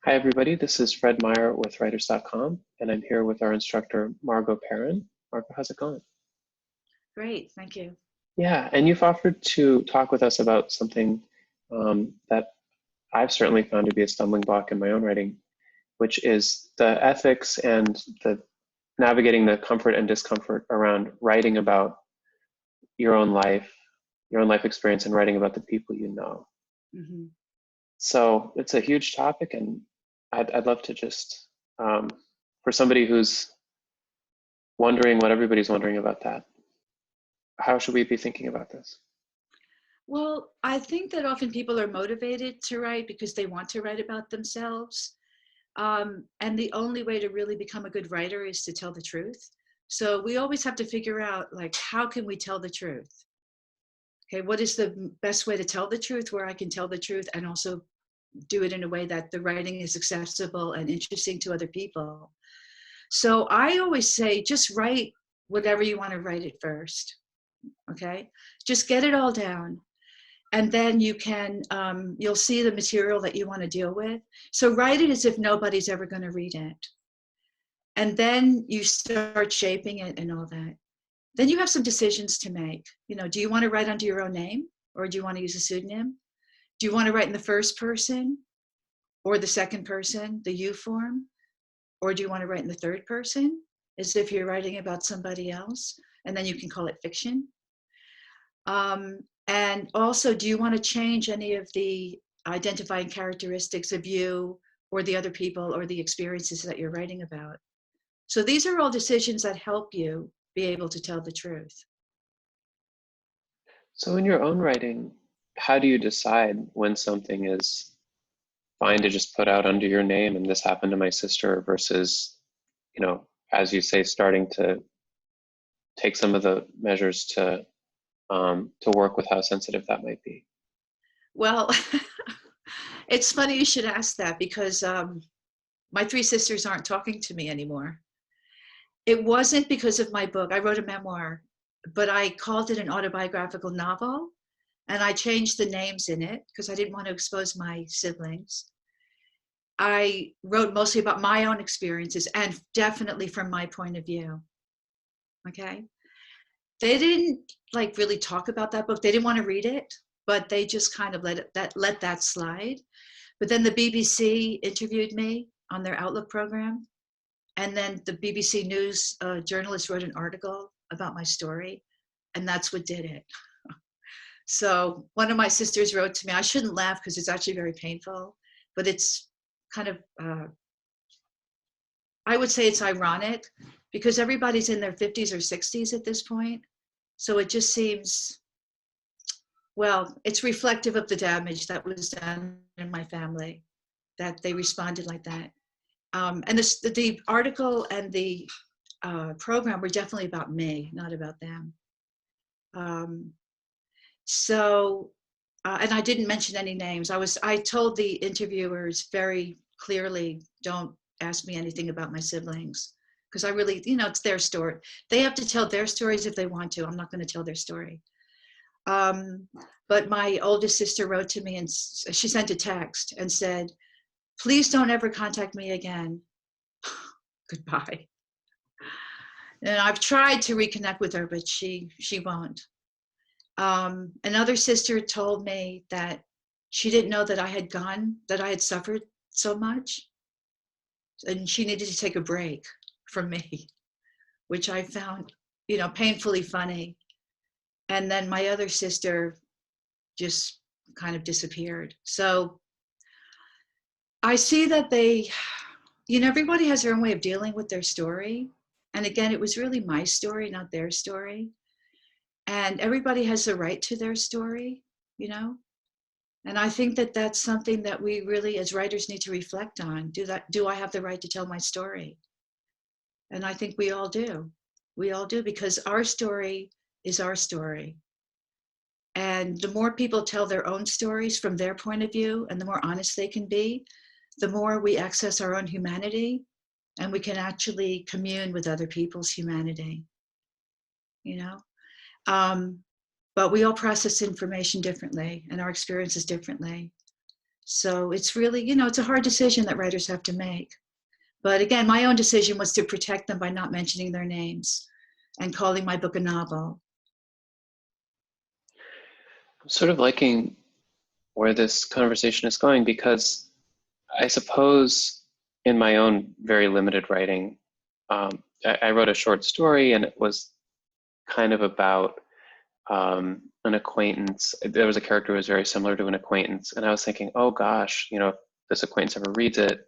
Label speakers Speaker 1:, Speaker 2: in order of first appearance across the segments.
Speaker 1: Hi, everybody. This is Fred Meyer with Writers.com, and I'm here with our instructor, Margo Perin. Margo, how's it going?
Speaker 2: Great, thank you.
Speaker 1: Yeah, and you've offered to talk with us about something that I've certainly found to be a stumbling block in my own writing, which is the ethics and the navigating the comfort and discomfort around writing about your own life, your own life experience, and writing about the people you know.
Speaker 2: hmm
Speaker 1: So it's a huge topic, and I'd love to just, for somebody who's wondering what everybody's wondering about that, how should we be thinking about this?
Speaker 2: Well, I think that often people are motivated to write because they want to write about themselves. And the only way to really become a good writer is to tell the truth. So we always have to figure out, like, how can we tell the truth? Okay, what is the best way to tell the truth where I can tell the truth and also do it in a way that the writing is accessible and interesting to other people? So I always say, just write whatever you want to write at first. Okay, just get it all down, and then you'll see the material that you want to deal with. So write it as if nobody's ever going to read it, and then you start shaping it and all that. Then you have some decisions to make. Do you want to write under your own name, or do you want to use a pseudonym? Do you want to write in the first person or the second person, the you form? Or do you want to write in the third person, as if you're writing about somebody else, and then you can call it fiction? And also, do you want to change any of the identifying characteristics of you or the other people or the experiences that you're writing about? So these are all decisions that help you be able to tell the truth.
Speaker 1: So in your own writing, how do you decide when something is fine to just put out under your name and this happened to my sister versus, as you say, starting to take some of the measures to work with how sensitive that might be?
Speaker 2: Well, it's funny you should ask that because my three sisters aren't talking to me anymore. It wasn't because of my book. I wrote a memoir, but I called it an autobiographical novel, and I changed the names in it because I didn't want to expose my siblings. I wrote mostly about my own experiences and definitely from my point of view. Okay. They didn't like really talk about that book. They didn't want to read it, but they just kind of let that slide. But then the BBC interviewed me on their Outlook program. And then the BBC News journalist wrote an article about my story, and that's what did it. So one of my sisters wrote to me, I shouldn't laugh because it's actually very painful, but it's kind of, I would say it's ironic because everybody's in their 50s or 60s at this point. So it just seems, well, it's reflective of the damage that was done in my family, that they responded like that. And the article and the program were definitely about me, not about them. Um, and I didn't mention any names. I told the interviewers very clearly, don't ask me anything about my siblings, because I really, it's their story. They have to tell their stories if they want to. I'm not going to tell their story. But my oldest sister wrote to me and she sent a text and said, please don't ever contact me again. Goodbye. And I've tried to reconnect with her, but she won't. Another sister told me that she didn't know that I had suffered so much, and she needed to take a break from me, which I found, painfully funny. And then my other sister just kind of disappeared. So I see that everybody has their own way of dealing with their story. And again, it was really my story, not their story. And everybody has the right to their story, And I think that that's something that we really, as writers, need to reflect on. Do I have the right to tell my story? And I think we all do. We all do, because our story is our story. And the more people tell their own stories from their point of view, and the more honest they can be, the more we access our own humanity, and we can actually commune with other people's humanity, But we all process information differently and our experiences differently. So it's really, it's a hard decision that writers have to make. But again, my own decision was to protect them by not mentioning their names and calling my book a novel.
Speaker 1: I'm sort of liking where this conversation is going because I suppose in my own very limited writing, I wrote a short story and it was kind of about an acquaintance. There was a character who was very similar to an acquaintance, and I was thinking, oh gosh, if this acquaintance ever reads it,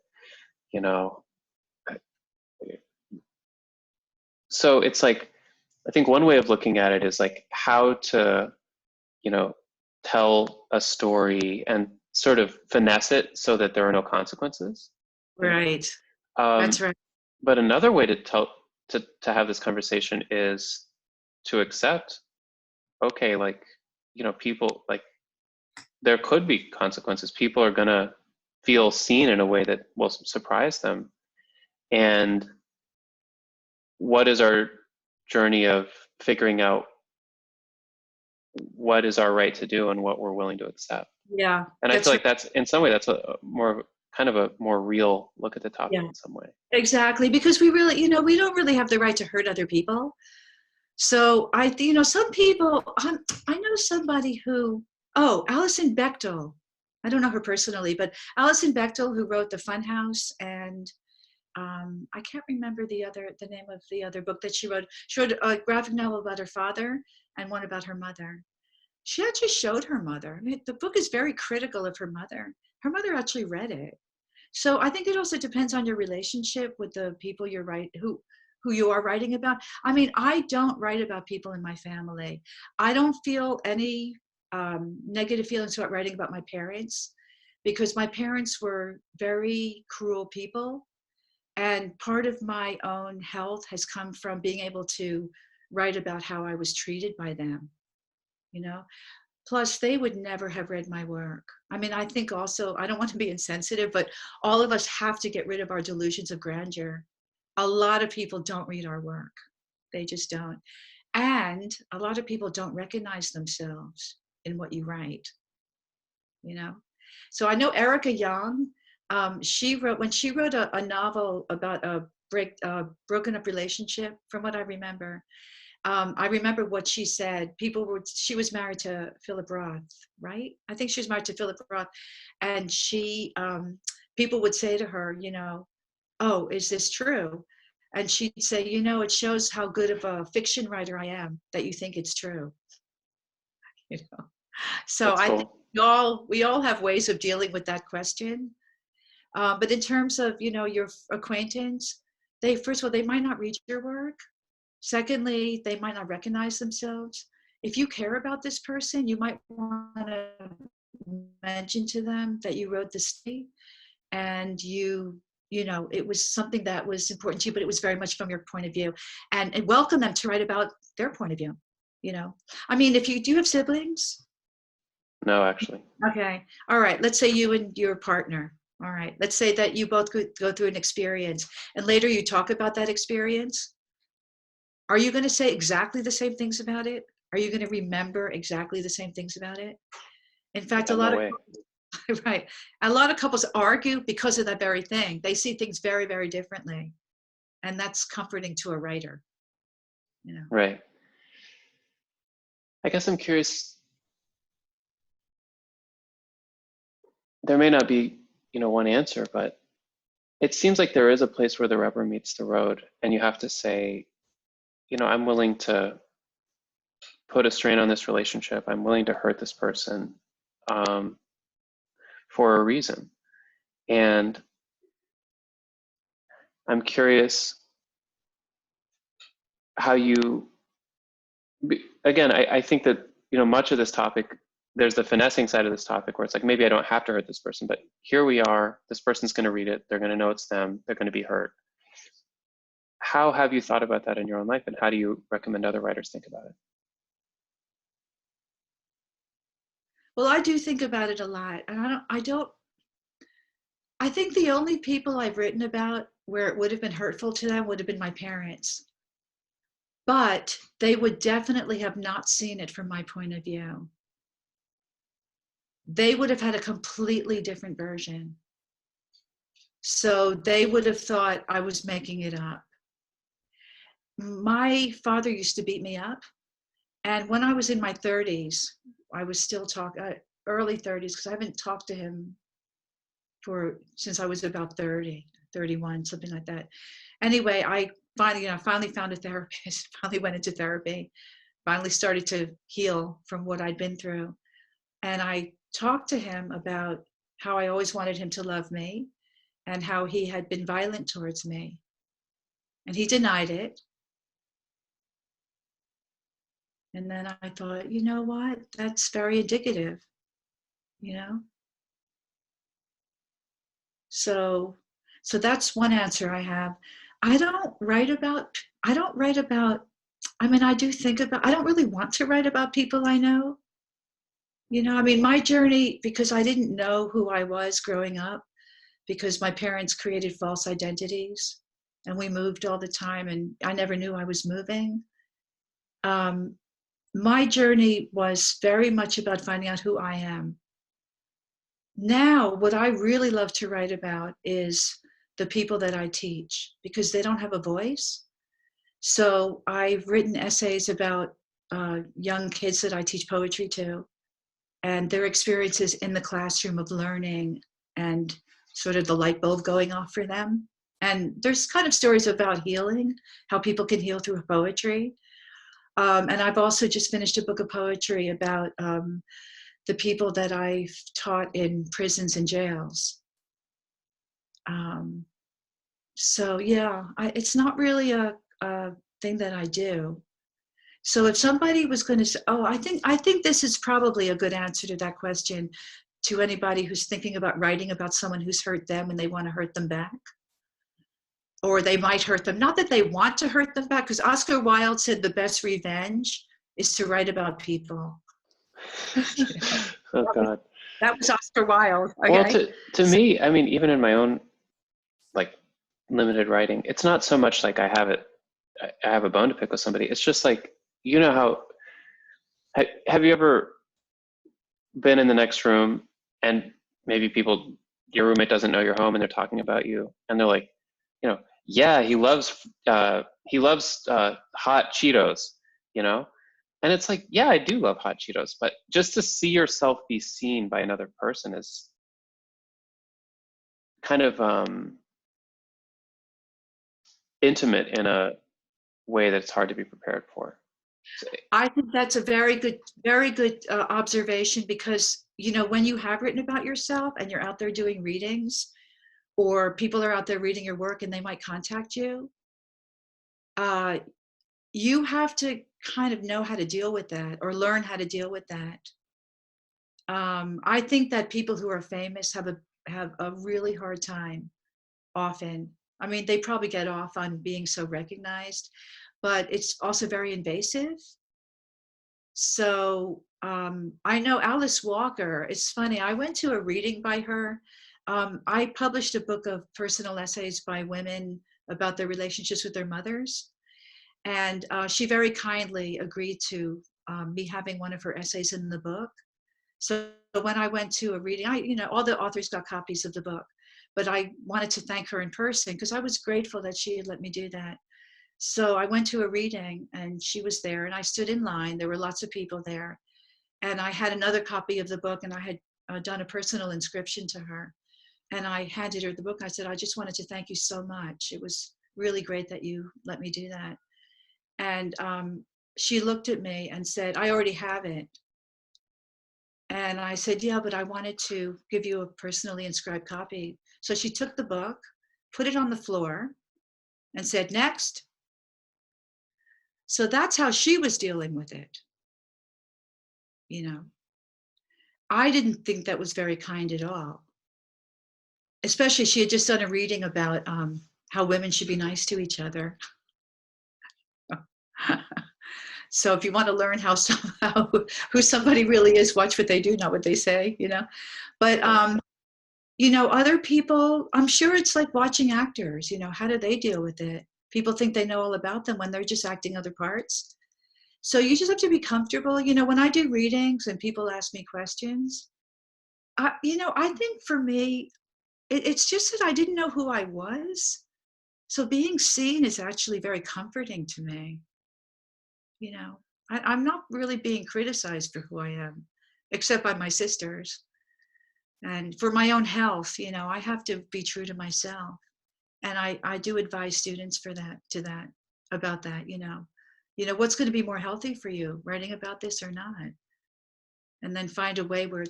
Speaker 1: you know. So it's like, I think one way of looking at it is like how to, you know, tell a story and sort of finesse it so that there are no consequences.
Speaker 2: Right.
Speaker 1: Um,
Speaker 2: That's right.
Speaker 1: but another way to to have this conversation is to accept, okay, like, people, like, there could be consequences. People are gonna feel seen in a way that will surprise them. And what is our journey of figuring out what is our right to do and what we're willing to accept?
Speaker 2: Yeah,
Speaker 1: And I feel
Speaker 2: that's right.
Speaker 1: like that's, in some way, that's a more kind of a more real look at the topic
Speaker 2: Yeah,
Speaker 1: in some way.
Speaker 2: exactly. Because we really, we don't really have the right to hurt other people. So some people, I know somebody who, oh, Alison Bechdel. I don't know her personally, but Alison Bechdel, who wrote The Funhouse, and I can't remember the name of the other book that she wrote. She wrote a graphic novel about her father and one about her mother. She actually showed her mother. I mean, the book is very critical of her mother. Her mother actually read it. So I think it also depends on your relationship with the people who you are writing about. I mean, I don't write about people in my family. I don't feel any negative feelings about writing about my parents because my parents were very cruel people. And part of my own health has come from being able to write about how I was treated by them, you know? Plus, they would never have read my work. I mean, I think also, I don't want to be insensitive, but all of us have to get rid of our delusions of grandeur. A lot of people don't read our work. They just don't. And a lot of people don't recognize themselves in what you write, you know? So I know Erica Young, when she wrote a novel about a broken up relationship, from what I remember what she said. She was married to Philip Roth, right? I think she was married to Philip Roth. And people would say to her, oh, is this true? And she'd say, it shows how good of a fiction writer I am that you think it's true. You know? So
Speaker 1: That's
Speaker 2: I think
Speaker 1: cool.
Speaker 2: we all have ways of dealing with that question. But in terms of, your acquaintance, first of all, they might not read your work. Secondly, they might not recognize themselves. If you care about this person, you might want to mention to them that you wrote this story and it was something that was important to you, but it was very much from your point of view, and welcome them to write about their point of view. I mean, if you do have siblings.
Speaker 1: No, actually.
Speaker 2: Okay. All right. Let's say you and your partner. All right. Let's say that you both go through an experience and later you talk about that experience. Are you going to say exactly the same things about it? Are you going to remember exactly the same things about it? In fact,
Speaker 1: Yeah, no way.
Speaker 2: right. A lot of couples argue because of that very thing. They see things very, very differently. And that's comforting to a writer,
Speaker 1: Right. I guess I'm curious. There may not be, one answer, but it seems like there is a place where the rubber meets the road, and you have to say, I'm willing to put a strain on this relationship. I'm willing to hurt this person for a reason. And I'm curious how again, I think that, much of this topic, there's the finessing side of this topic where it's like, maybe I don't have to hurt this person, but here we are, this person's going to read it. They're going to know it's them. They're going to be hurt. How have you thought about that in your own life, and how do you recommend other writers think about it?
Speaker 2: Well, I do think about it a lot. And I think the only people I've written about where it would have been hurtful to them would have been my parents. But they would definitely have not seen it from my point of view. they would have had a completely different version. So they would have thought I was making it up. My father used to beat me up. And when I was in my 30s, I was still early 30s, because I haven't talked to him since I was about 30, 31, something like that. Anyway, I finally found a therapist, finally went into therapy, finally started to heal from what I'd been through. And I talked to him about how I always wanted him to love me and how he had been violent towards me. And he denied it. And then I thought, you know what? That's very indicative, you know? So that's one answer I have. I don't write about, I mean, I do think about, I don't really want to write about people I know. You know, I mean, my journey, because I didn't know who I was growing up, because my parents created false identities and we moved all the time and I never knew I was moving. My journey was very much about finding out who I am. Now, what I really love to write about is the people that I teach, because they don't have a voice. So I've written essays about young kids that I teach poetry to, and their experiences in the classroom of learning and sort of the light bulb going off for them. And there's kind of stories about healing, how people can heal through poetry. And I've also just finished a book of poetry about the people that I've taught in prisons and jails. So yeah, it's not really a thing that I do. So if somebody was going to say, oh, I think this is probably a good answer to that question, to anybody who's thinking about writing about someone who's hurt them and they want to hurt them back. Or they might hurt them. Not that they want to hurt them back, because Oscar Wilde said the best revenge is to write about people. You know?
Speaker 1: Oh God.
Speaker 2: That was Oscar Wilde. Okay?
Speaker 1: Well, to me, I mean, even in my own like limited writing, it's not so much like I have a bone to pick with somebody. It's just like, you know how, have you ever been in the next room and maybe your roommate doesn't know you're home and they're talking about you and they're like, you know, yeah, he loves hot Cheetos, you know? And it's like, yeah, I do love hot Cheetos, but just to see yourself be seen by another person is kind of intimate in a way that's hard to be prepared for. So,
Speaker 2: I think that's a very good observation, because, you know, when you have written about yourself and you're out there doing readings, or people are out there reading your work and they might contact you, you have to kind of know how to deal with that, or learn how to deal with that. I think that people who are famous have a really hard time often. I mean, they probably get off on being so recognized, but it's also very invasive. So I know Alice Walker. It's funny, I went to a reading by her. I published a book of personal essays by women about their relationships with their mothers. And she very kindly agreed to me having one of her essays in the book. So when I went to a reading, all the authors got copies of the book, but I wanted to thank her in person because I was grateful that she had let me do that. So I went to a reading and she was there and I stood in line. There were lots of people there. And I had another copy of the book and I had done a personal inscription to her. And I handed her the book. I said, I just wanted to thank you so much. It was really great that you let me do that. And she looked at me and said, I already have it. And I said, yeah, but I wanted to give you a personally inscribed copy. So she took the book, put it on the floor, and said, next. So that's how she was dealing with it. You know, I didn't think that was very kind at all. Especially, she had just done a reading about how women should be nice to each other. So if you want to learn who somebody really is, watch what they do, not what they say, you know. But other people, I'm sure it's like watching actors, you know, how do they deal with it? People think they know all about them when they're just acting other parts. So you just have to be comfortable. You know, when I do readings and people ask me questions, I think for me, it's just that I didn't know who I was. So being seen is actually very comforting to me. You know, I'm not really being criticized for who I am, except by my sisters. And for my own health, I have to be true to myself. And I do advise students about that, what's going to be more healthy for you, writing about this or not? And then find a way where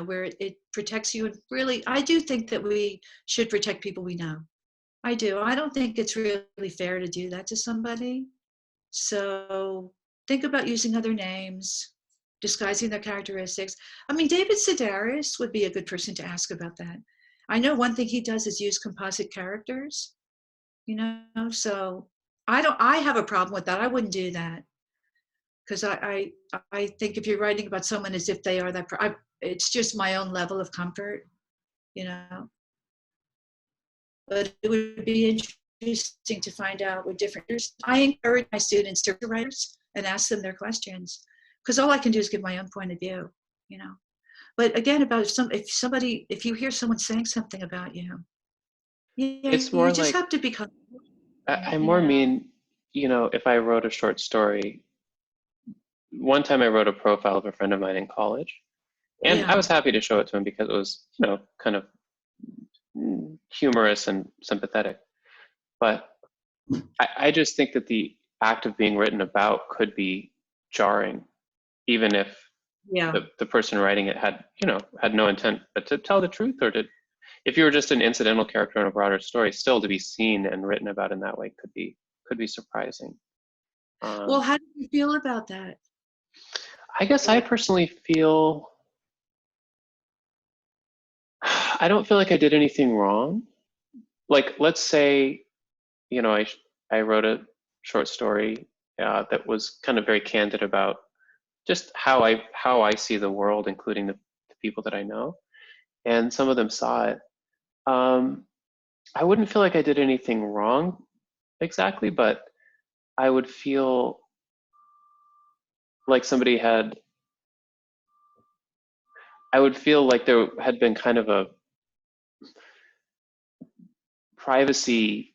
Speaker 2: where it protects you. And really, I do think that we should protect people we know. I do. I don't think it's really fair to do that to somebody. So think about using other names, disguising their characteristics. I mean, David Sedaris would be a good person to ask about that. I know one thing he does is use composite characters, so I have a problem with that. I wouldn't do that, because I think if you're writing about someone as if they are that, it's just my own level of comfort, you know. But it would be interesting to find out what different. I encourage my students to write and ask them their questions, because all I can do is give my own point of view, you know. But again, about if you hear someone saying something about you, yeah,
Speaker 1: It's
Speaker 2: you
Speaker 1: more
Speaker 2: just
Speaker 1: like,
Speaker 2: have to become,
Speaker 1: I more
Speaker 2: yeah,
Speaker 1: mean, if I wrote a short story, one time I wrote a profile of a friend of mine in college, and I
Speaker 2: yeah,
Speaker 1: was happy to show it to him because it was, kind of humorous and sympathetic. But I just think that the act of being written about could be jarring, even if
Speaker 2: yeah.
Speaker 1: the person writing it had no intent but to tell the truth, or to, if you were just an incidental character in a broader story, still to be seen and written about in that way could be surprising.
Speaker 2: Well,
Speaker 1: Um,
Speaker 2: how do you feel about that?
Speaker 1: I guess I personally feel I don't feel like I did anything wrong. Like, let's say, I wrote a short story that was kind of very candid about just how I see the world, including the people that I know, and some of them saw it. Um, I wouldn't feel like I did anything wrong exactly, but I would feel like I would feel like there had been kind of a privacy,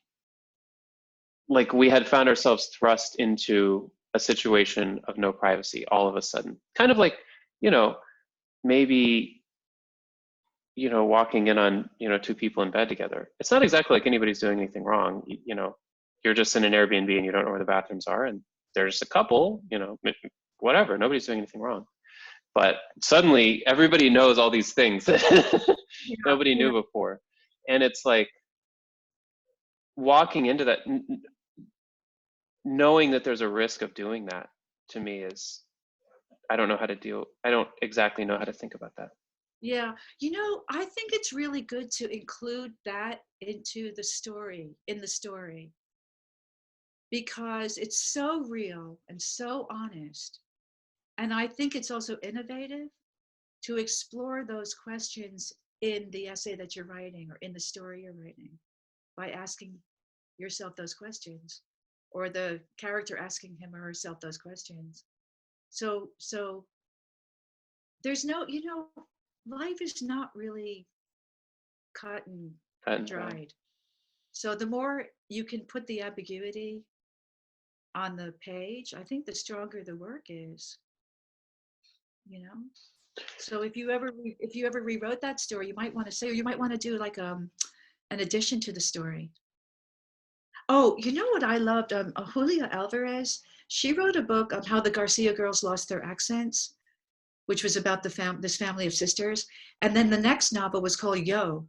Speaker 1: like we had found ourselves thrust into a situation of no privacy all of a sudden. Kind of like, you know, maybe, walking in on, two people in bed together. It's not exactly like anybody's doing anything wrong. You're just in an Airbnb and you don't know where the bathrooms are, and there's a couple, whatever, nobody's doing anything wrong. But suddenly everybody knows all these things that
Speaker 2: Yeah,
Speaker 1: nobody
Speaker 2: yeah,
Speaker 1: knew before. And it's like walking into that, knowing that there's a risk of doing that, to me is, I don't exactly know how to think about that.
Speaker 2: yeah. I think it's really good to include that into in the story, because it's so real and so honest. And I think it's also innovative to explore those questions in the essay that you're writing or in the story you're writing, by asking yourself those questions, or the character asking him or herself those questions. So there's no, life is not really cut and
Speaker 1: Cut and dry.
Speaker 2: dried. So the more you can put the ambiguity on the page, I think the stronger the work is, you know. So if you ever rewrote that story, you might want to say, or you might want to do like an addition to the story. Oh, you know what I loved? Julia Alvarez. She wrote a book on how the Garcia girls lost their accents, which was about this family of sisters. And then the next novel was called Yo,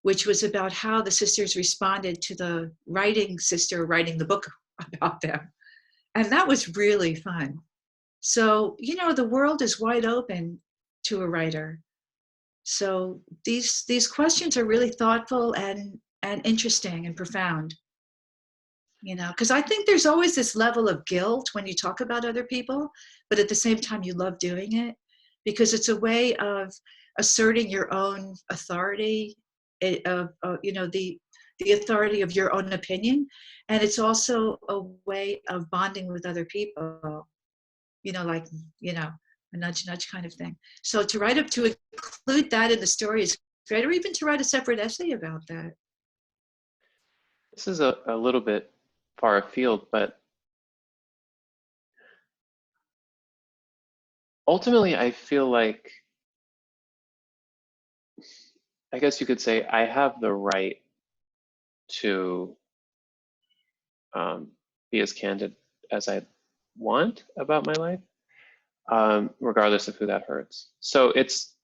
Speaker 2: which was about how the sisters responded to the writing sister writing the book about them. And that was really fun. So, the world is wide open to a writer. So these questions are really thoughtful and interesting and profound. Because I think there's always this level of guilt when you talk about other people, but at the same time you love doing it, because it's a way of asserting your own authority, the authority of your own opinion. And it's also a way of bonding with other people, like, a nudge, nudge kind of thing. So to write up, to include that in the story is great, or even to write a separate essay about that.
Speaker 1: This is a little bit far afield, but ultimately I feel like, I guess you could say I have the right to be as candid as I want about my life, regardless of who that hurts. So it's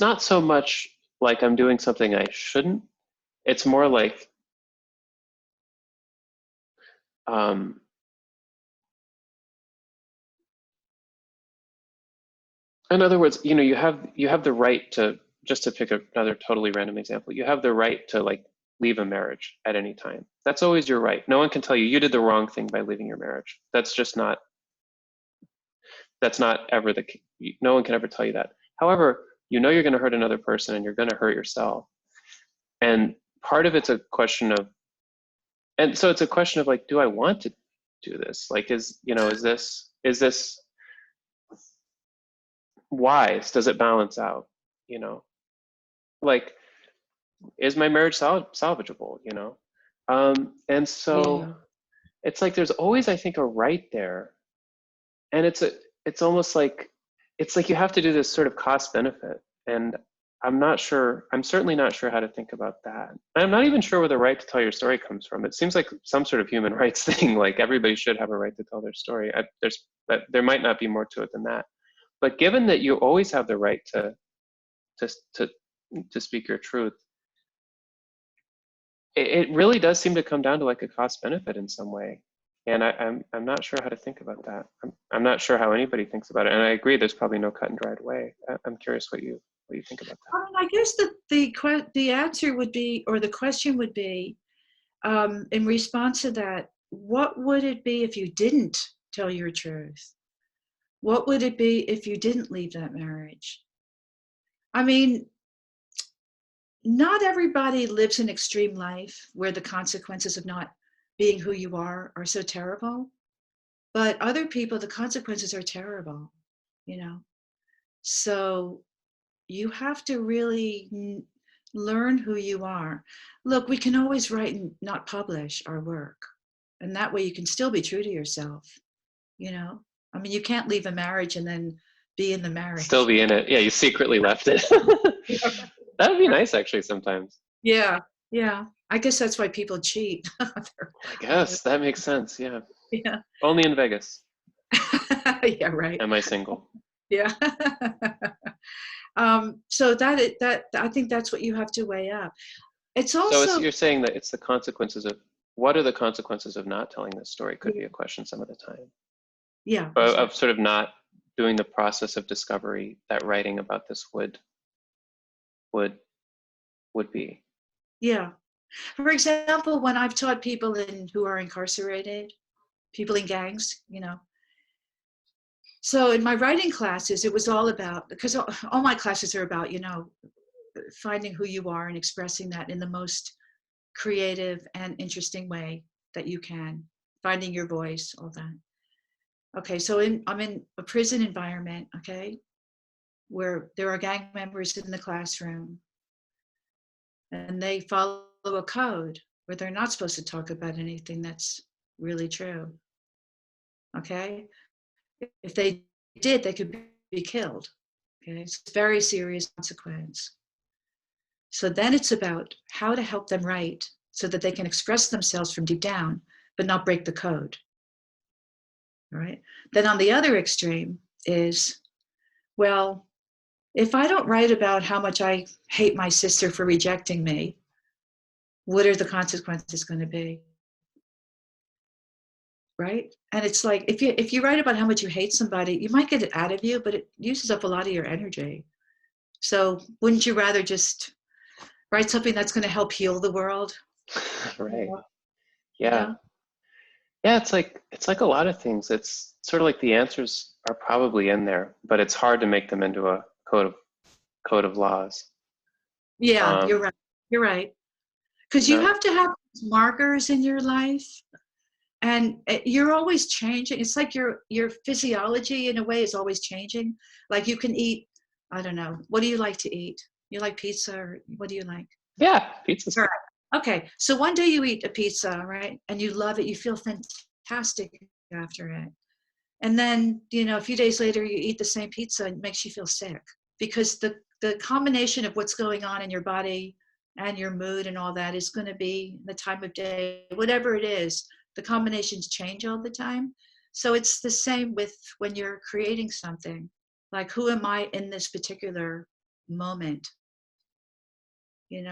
Speaker 1: not so much like I'm doing something I shouldn't. It's more like um, in other words, you know, you have the right to, just to pick another totally random example, you have the right to like leave a marriage at any time. That's always your right. No one can tell you you did the wrong thing by leaving your marriage. That's just not, that's not ever the, no one can ever tell you that. However, you know you're going to hurt another person and you're going to hurt yourself. And part of it's a question of, and so it's a question of like, do I want to do this? Like, is, you know, is this wise? Does it balance out? You know, like, is my marriage salvageable? You know, and so
Speaker 2: Yeah.
Speaker 1: it's like there's always, I think, a right there, and it's almost like, it's like you have to do this sort of cost benefit, and I'm not sure. I'm certainly not sure how to think about that. I'm not even sure where the right to tell your story comes from. It seems like some sort of human rights thing. Like everybody should have a right to tell their story. There might not be more to it than that. But given that you always have the right to to to speak your truth, it really does seem to come down to like a cost benefit in some way. And I'm not sure how to think about that. I'm not sure how anybody thinks about it. And I agree, there's probably no cut and dried way. I'm curious what you think about that.
Speaker 2: I mean, I guess the answer would be, or the question would be, in response to that, what would it be if you didn't tell your truth? What would it be if you didn't leave that marriage? I mean, not everybody lives an extreme life where the consequences of not being who you are so terrible. But other people, the consequences are terrible, you know? So you have to really learn who you are. Look, we can always write and not publish our work. And that way you can still be true to yourself, you know? I mean, you can't leave a marriage and then be in the
Speaker 1: Still
Speaker 2: marriage.
Speaker 1: be in it. Yeah, you secretly left it. That would be nice actually sometimes.
Speaker 2: Yeah, yeah. I guess that's why people cheat.
Speaker 1: I guess that makes sense. Yeah.
Speaker 2: Yeah.
Speaker 1: Only in Vegas
Speaker 2: Yeah, right.
Speaker 1: am I single.
Speaker 2: Yeah. So that I think that's what you have to weigh up. It's
Speaker 1: So
Speaker 2: also,
Speaker 1: you're saying that it's the consequences of, what are the consequences of not telling this story could be a question some of the time.
Speaker 2: yeah,
Speaker 1: Of
Speaker 2: exactly.
Speaker 1: sort of not doing the process of discovery that writing about this would would be.
Speaker 2: Yeah. For example, when I've taught people who are incarcerated, people in gangs, you know. So in my writing classes, it was all about, because all my classes are about, you know, finding who you are and expressing that in the most creative and interesting way that you can, finding your voice, all that. Okay, so I'm in a prison environment, okay, where there are gang members in the classroom and they follow a code where they're not supposed to talk about anything that's really true. Okay, if they did, they could be killed. Okay, it's a very serious consequence. So then it's about how to help them write so that they can express themselves from deep down, but not break the code. All right. Then on the other extreme is, well, if I don't write about how much I hate my sister for rejecting me, what are the consequences going to be? Right? And it's like, if you write about how much you hate somebody, you might get it out of you, but it uses up a lot of your energy. So wouldn't you rather just write something that's going to help heal the world?
Speaker 1: Right.
Speaker 2: You
Speaker 1: Yeah.
Speaker 2: know?
Speaker 1: Yeah, it's like a lot of things. It's sort of like the answers are probably in there, but it's hard to make them into a code of laws.
Speaker 2: Yeah, you're
Speaker 1: Um,
Speaker 2: right. You're right. Because
Speaker 1: you
Speaker 2: you
Speaker 1: know,
Speaker 2: have to have markers in your life And you're always changing. It's like your physiology in a way is always changing. Like you can eat, I don't know, what do you like to eat? You like pizza, or what do you like?
Speaker 1: Yeah, pizza's
Speaker 2: All
Speaker 1: good.
Speaker 2: right. Okay, so one day you eat a pizza, right? And you love it, you feel fantastic after it. And then, a few days later you eat the same pizza and it makes you feel sick, because the combination of what's going on in your body and your mood and all that is going to be the time of day, whatever it is, the combinations change all the time. So it's the same with when you're creating something. Like, who am I in this particular moment?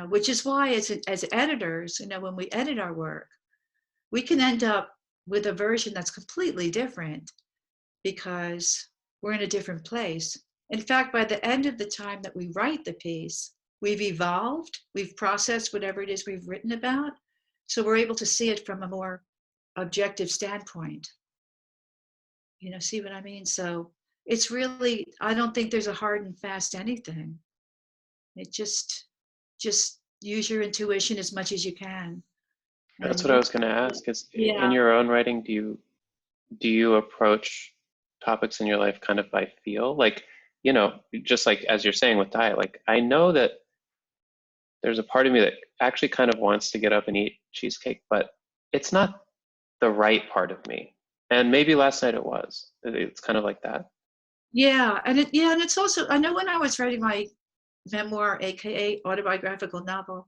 Speaker 2: Which is why as editors, when we edit our work, we can end up with a version that's completely different because we're in a different place. In fact, by the end of the time that we write the piece, we've evolved, we've processed whatever it is we've written about. So we're able to see it from a more objective standpoint. See what I mean? So it's really, I don't think there's a hard and fast anything. It just use your intuition as much as you can.
Speaker 1: That's
Speaker 2: And
Speaker 1: what I was going to ask is, in
Speaker 2: yeah,
Speaker 1: your own writing, do you approach topics in your life kind of by feel? Like, just like as you're saying with diet, like I know that there's a part of me that actually kind of wants to get up and eat cheesecake, but it's not the right part of me. And maybe last night it was. It's kind of like that.
Speaker 2: and it's also, I know when I was writing my memoir, aka autobiographical novel,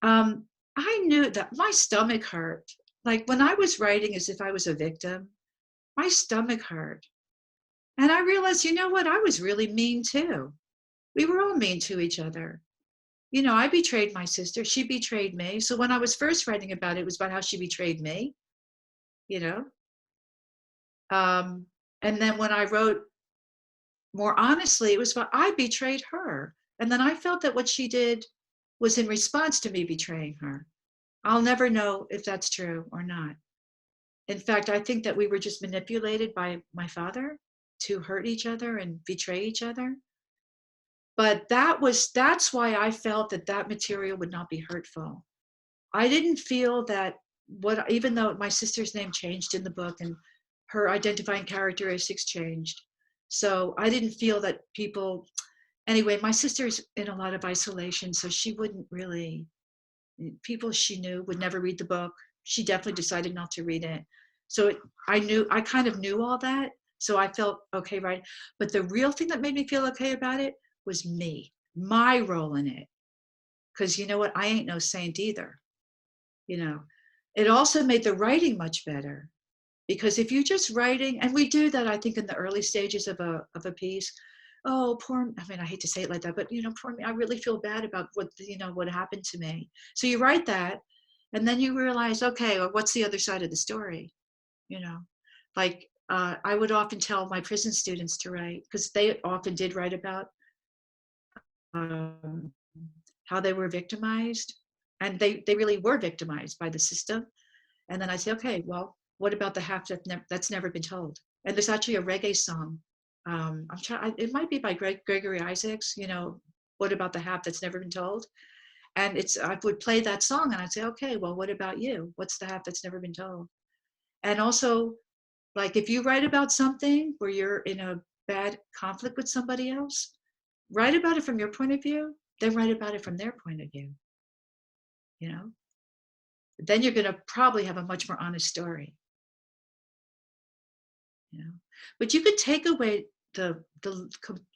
Speaker 2: um, I knew that my stomach hurt. Like when I was writing as if I was a victim, my stomach hurt. And I realized, you know what? I was really mean too. We were all mean to each other. I betrayed my sister. She betrayed me. So when I was first writing about it, it was about how she betrayed me, you know? Um, and then when I wrote more honestly, it was about I betrayed her. And then I felt that what she did was in response to me betraying her. I'll never know if that's true or not. In fact, I think that we were just manipulated by my father to hurt each other and betray each other. But that's why I felt that material would not be hurtful. I didn't feel that even though my sister's name changed in the book and her identifying characteristics changed. So I didn't feel that anyway, my sister's in a lot of isolation, so she wouldn't really, people she knew would never read the book. She definitely decided not to read it. So I kind of knew all that. So I felt okay, right? But the real thing that made me feel okay about it was my role in it. Because you know what? I ain't no saint either. You know, it also made the writing much better, because if you're just writing, and we do that, I think, in the early stages of a piece. Oh, poor, I mean, I hate to say it like that, but poor me, I really feel bad about what happened to me. So you write that, and then you realize, okay, well, what's the other side of the story? Like I would often tell my prison students to write, because they often did write about um, how they were victimized, and they really were victimized by the system. And then I say, okay, well, what about the half that's never been told? And there's actually a reggae song. It might be by Gregory Isaacs. What about the half that's never been told? And I would play that song, and I'd say, okay, well, what about you? What's the half that's never been told? And also, like, if you write about something where you're in a bad conflict with somebody else, write about it from your point of view, then write about it from their point of view. You know, then you're going to probably have a much more honest story. But you could take away the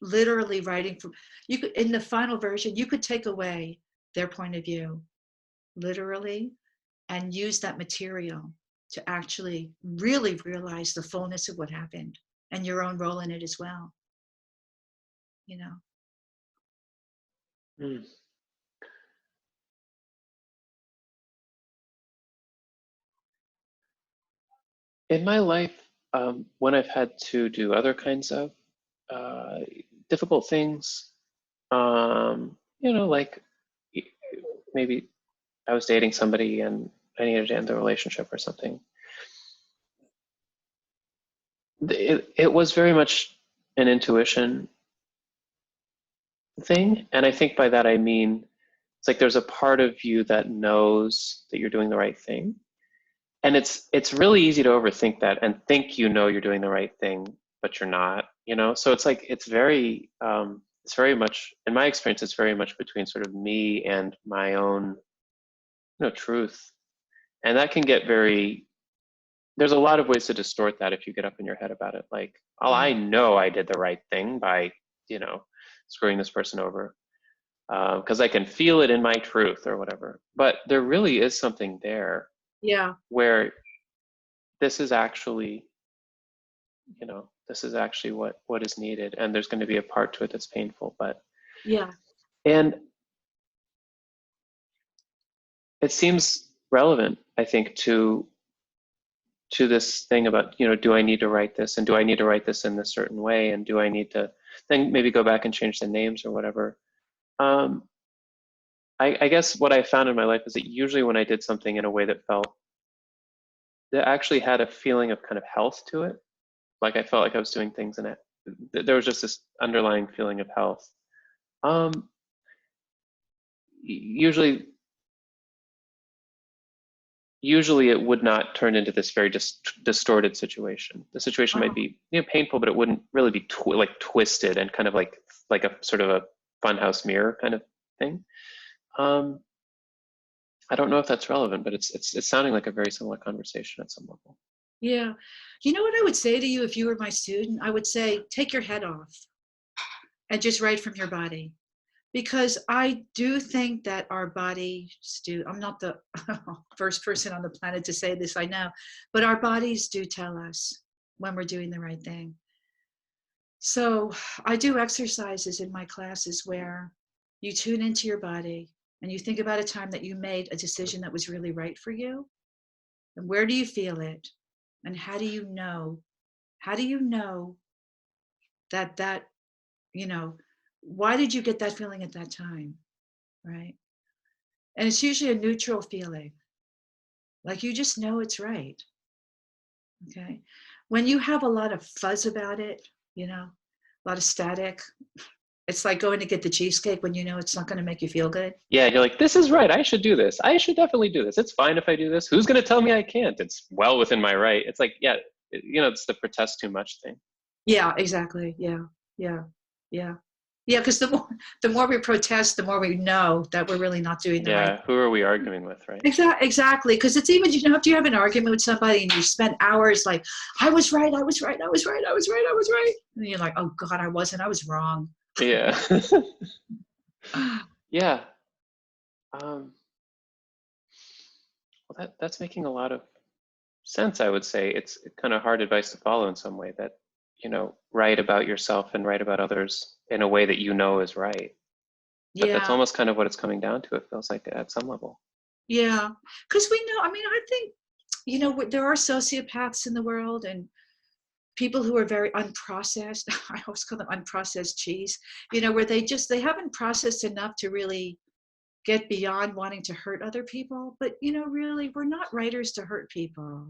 Speaker 2: literally writing from, you could, in the final version, you could take away their point of view literally and use that material to actually really realize the fullness of what happened and your own role in it as well. you know
Speaker 1: Mm. In my life, when I've had to do other kinds of uh, difficult things, like maybe I was dating somebody and I needed to end the relationship or something. It was very much an intuition thing. And I think by that I mean it's like there's a part of you that knows that you're doing the right thing. and it's really easy to overthink that and think you know you're doing the right thing, but you're not, you know? So it's like it's very much, in my experience, it's very much between sort of me and my own, you know, truth. And that can get very, there's a lot of ways to distort that if you get up in your head about it. Like, oh,
Speaker 2: Yeah.
Speaker 1: I know I did the right thing by, you know, screwing this person over because I can feel it in my truth or whatever. But there really is something there
Speaker 2: Yeah.
Speaker 1: where this is actually, you know, this is actually what is needed, and there's going to be a part to it that's painful. But
Speaker 2: Yeah.
Speaker 1: and it seems relevant, I think, to this thing about, you know, do I need to write this, and do I need to write this in this certain way, and do I need to then maybe go back and change the names or whatever. Um, I guess what I found in my life is that usually when I did something in a way that felt that actually had a feeling of kind of health to it, like I felt like I was doing things in it, there was just this underlying feeling of health. Um, usually usually it would not turn into this very distorted situation. The situation might
Speaker 2: Oh,
Speaker 1: be, you know, painful, but it wouldn't really be like twisted and kind of like a sort of a funhouse mirror kind of thing. Um, I don't know if that's relevant, but it's sounding like a very similar conversation at some level.
Speaker 2: yeah. You know what I would say to you if you were my student? I would say, take your head off and just write from your body. Because I do think that our bodies do, I'm not the first person on the planet to say this, I know, but our bodies do tell us when we're doing the right thing. So I do exercises in my classes where you tune into your body and you think about a time that you made a decision that was really right for you. And where do you feel it? And how do you know? How do you know that, you know, why did you get that feeling at that time? Right. And it's usually a neutral feeling, like you just know it's right. Okay. When you have a lot of fuzz about it, you know, a lot of static, it's like going to get the cheesecake when you know it's not going to make you feel good.
Speaker 1: Yeah, you're like, this is right. I should do this. I should definitely do this. It's fine if I do this. Who's going to tell me I can't? It's well within my right. It's like, yeah, you know, it's the protest too much thing.
Speaker 2: Yeah, exactly. Yeah, yeah, yeah, yeah. Because the more we protest, the more we know that we're really not doing the right.
Speaker 1: Yeah, who are we arguing with, right?
Speaker 2: Exactly. Because it's even, you know, if you have an argument with somebody and you spend hours like, I was right, I was right, I was right, I was right, I was right, and you're like, oh God, I wasn't, I was wrong.
Speaker 1: Yeah. Yeah. Um, well, that's making a lot of sense, I would say. It's kind of hard advice to follow in some way that, you know, write about yourself and write about others in a way that you know is right. But that's
Speaker 2: Yeah,
Speaker 1: almost kind of what it's coming down to, it feels like, at some level.
Speaker 2: yeah. Because we know, I mean, I think, you know, there are sociopaths in the world and people who are very unprocessed. I always call them unprocessed cheese, you know, where they haven't processed enough to really get beyond wanting to hurt other people. But, you know, really, we're not writers to hurt people.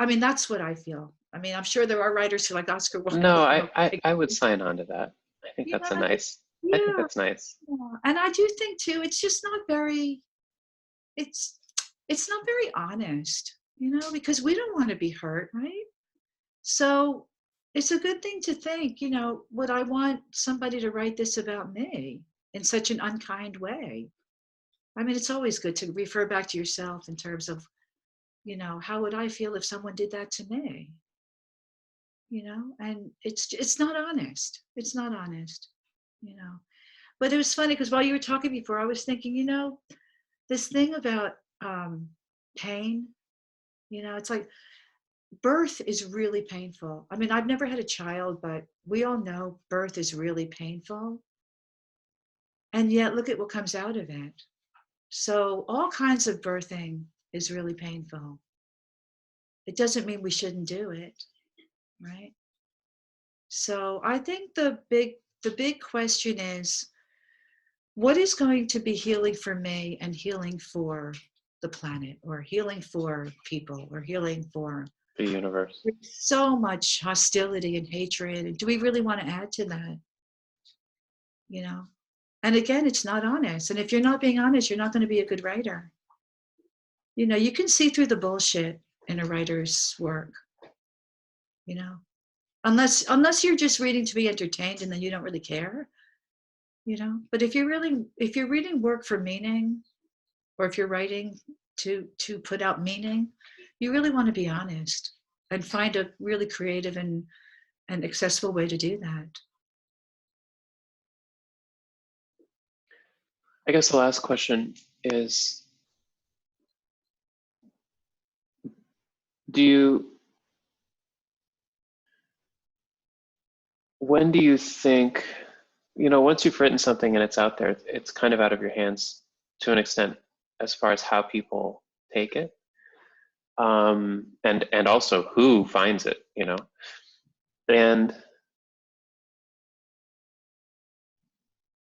Speaker 2: I mean, that's what I feel. I mean, I'm sure there are writers who like Oscar Wilde.
Speaker 1: No,
Speaker 2: You know,
Speaker 1: I would sign on to that. I think
Speaker 2: yeah,
Speaker 1: that's a nice, I think
Speaker 2: yeah,
Speaker 1: that's nice.
Speaker 2: yeah. And I do think too, it's just not very, it's it's not very honest, you know, because we don't want to be hurt, right? So it's a good thing to think, you know, would I want somebody to write this about me in such an unkind way? I mean, it's always good to refer back to yourself in terms of, you know, how would I feel if someone did that to me? You know, and it's not honest. It's not honest, you know. But it was funny because while you were talking before, I was thinking, you know, this thing about um, pain, you know, it's like birth is really painful. I mean, I've never had a child, but we all know birth is really painful. And yet, look at what comes out of it. So, all kinds of birthing is really painful. It doesn't mean we shouldn't do it, right? So, I think the big question is, what is going to be healing for me and healing for the planet or healing for people or healing for
Speaker 1: The universe.
Speaker 2: so much hostility and hatred, and do we really want to add to that, you know? And again, it's not honest, and if you're not being honest, you're not going to be a good writer. You know, you can see through the bullshit in a writer's work, you know, unless you're just reading to be entertained and then you don't really care, you know. But if you're reading work for meaning, or if you're writing to put out meaning, you really want to be honest and find a really creative and accessible way to do that.
Speaker 1: I guess the last question is, do you, when do you think, you know, once you've written something and it's out there, it's kind of out of your hands to an extent as far as how people take it, and also who finds it, you know. And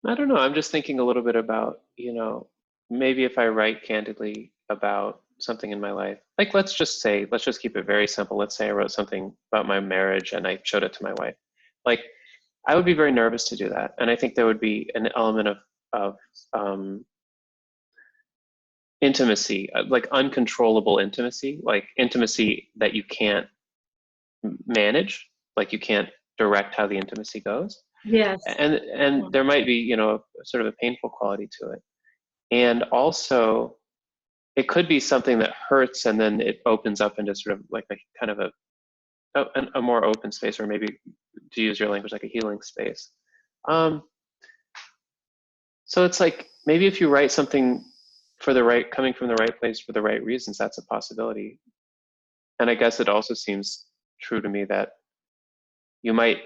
Speaker 1: I don't know, I'm just thinking a little bit about, you know, maybe if I write candidly about something in my life, like let's just say, let's just keep it very simple. Let's say I wrote something about my marriage and I showed it to my wife. Like, I would be very nervous to do that. And I think there would be an element of intimacy, like uncontrollable intimacy, like intimacy that you can't manage, like you can't direct how the intimacy goes.
Speaker 2: Yes.
Speaker 1: And there might be, you know, sort of a painful quality to it. And also, it could be something that hurts and then it opens up into sort of like a kind of a more open space, or maybe, to use your language, like a healing space. Um, so it's like, maybe if you write something for the right, coming from the right place for the right reasons, that's a possibility. And I guess it also seems true to me that you might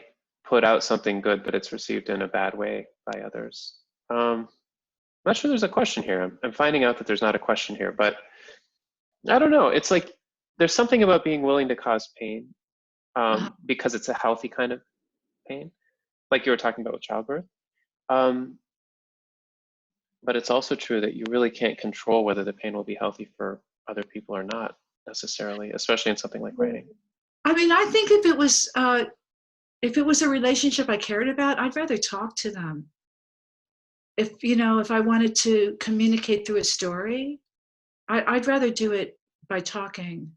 Speaker 1: put out something good, but it's received in a bad way by others. I'm not sure there's a question here. I'm finding out that there's not a question here, but I don't know. It's like, there's something about being willing to cause pain, because it's a healthy kind of pain, like you were talking about with childbirth. Um, but it's also true that you really can't control whether the pain will be healthy for other people or not necessarily, especially in something like writing.
Speaker 2: I mean, I think if it was a relationship I cared about, I'd rather talk to them. If, you know, if I wanted to communicate through a story, I'd rather do it by talking.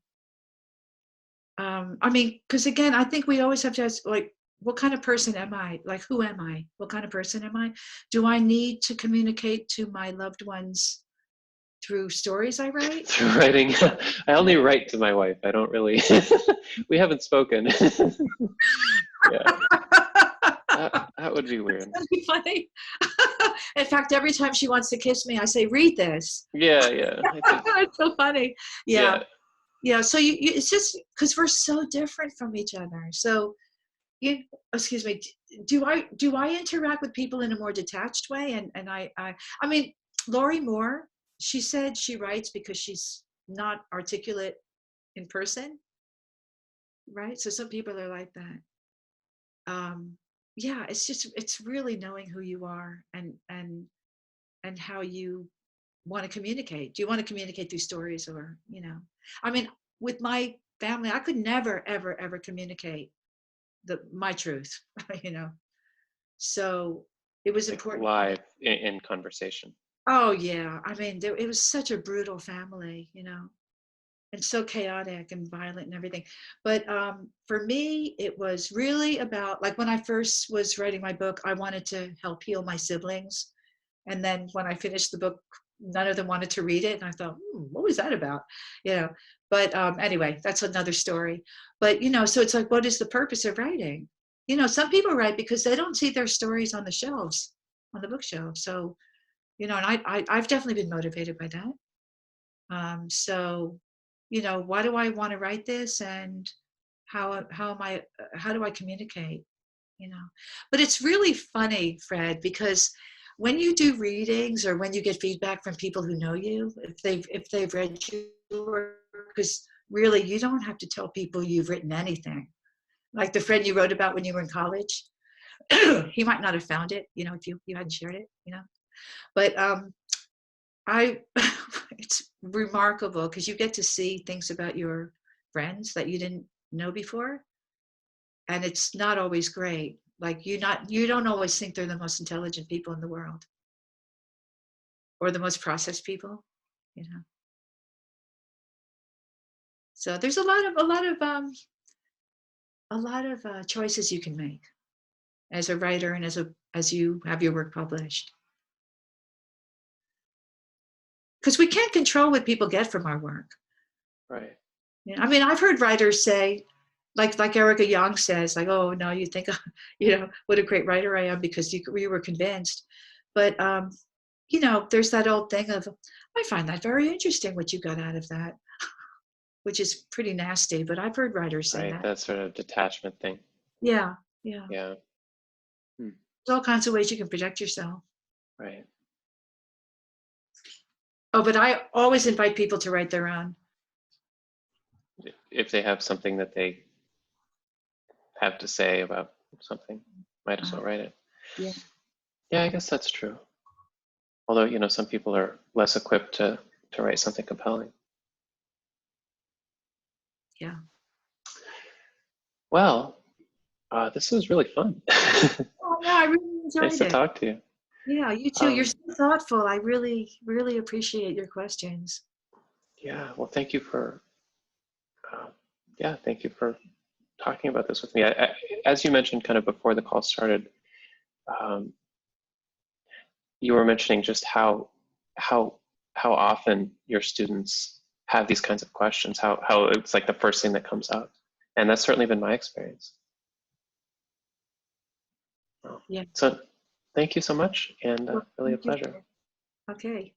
Speaker 2: I mean, because again, I think we always have to ask, like, what kind of person am I? Like, who am I? What kind of person am I? Do I need to communicate to my loved ones through stories I write?
Speaker 1: Through writing, I only write to my wife. I don't really, we haven't spoken. Yeah, that would be weird.
Speaker 2: That'd be funny. In fact, every time she wants to kiss me, I say, "Read this."
Speaker 1: Yeah, yeah, I think,
Speaker 2: It's so funny. Yeah,
Speaker 1: yeah.
Speaker 2: yeah. So it's just because we're so different from each other. So you, excuse me. Do I interact with people in a more detached way? And I mean, Lori Moore. She said she writes because she's not articulate in person, right? So some people are like that. Um, yeah, it's really knowing who you are and how you want to communicate. Do you want to communicate through stories, or, you know, I mean, with my family, I could never, ever, ever communicate my truth, you know? So it was
Speaker 1: Like
Speaker 2: important.
Speaker 1: live in conversation.
Speaker 2: Oh yeah. I mean, it was such a brutal family, you know, and so chaotic and violent and everything. But for me, it was really about, like, when I first was writing my book, I wanted to help heal my siblings. And then when I finished the book, none of them wanted to read it. And I thought, what was that about? You know, but anyway, that's another story. But, you know, so it's like, what is the purpose of writing? You know, some people write because they don't see their stories on the shelves, on the bookshelf. So, you know, and I've definitely been motivated by that. So, you know, why do I want to write this, and how do I communicate? You know, but it's really funny, Fred, because when you do readings or when you get feedback from people who know you, if they've read your work, because really you don't have to tell people you've written anything. Like the friend you wrote about when you were in college, he might not have found it, you know, if you hadn't shared it, you know. But I it's remarkable because you get to see things about your friends that you didn't know before, and it's not always great. Like, you don't always think they're the most intelligent people in the world or the most processed people, you know. So there's a lot of choices you can make as a writer and as you have your work published. Because we can't control what people get from our work.
Speaker 1: Right.
Speaker 2: Yeah, I mean, I've heard writers say, like Erica Young says, like, "Oh no, you think, what a great writer I am because you were convinced." But there's that old thing of, I find that very interesting what you got out of that, which is pretty nasty. But I've heard writers say
Speaker 1: Right.
Speaker 2: that.
Speaker 1: That sort of detachment thing.
Speaker 2: Yeah, yeah.
Speaker 1: Yeah. Hmm.
Speaker 2: There's all kinds of ways you can project yourself.
Speaker 1: Right.
Speaker 2: Oh, but I always invite people to write their own.
Speaker 1: If they have something that they have to say about something, might as well write it.
Speaker 2: Yeah.
Speaker 1: Yeah, I guess that's true. Although, some people are less equipped to write something compelling.
Speaker 2: Yeah.
Speaker 1: Well, this was really fun.
Speaker 2: Oh, yeah, I really
Speaker 1: Nice
Speaker 2: enjoyed
Speaker 1: to
Speaker 2: it.
Speaker 1: talk to you.
Speaker 2: Yeah, you too. You're
Speaker 1: Um,
Speaker 2: so thoughtful. I really, really appreciate your questions.
Speaker 1: yeah, well, uh, thank you for talking about this with me. As you mentioned kind of before the call started, um, you were mentioning just how how often your students have these kinds of questions, how it's like the first thing that comes up. And that's certainly been my experience.
Speaker 2: Yeah.
Speaker 1: So thank you so much, and
Speaker 2: Well,
Speaker 1: really a
Speaker 2: thank you.
Speaker 1: pleasure.
Speaker 2: Okay.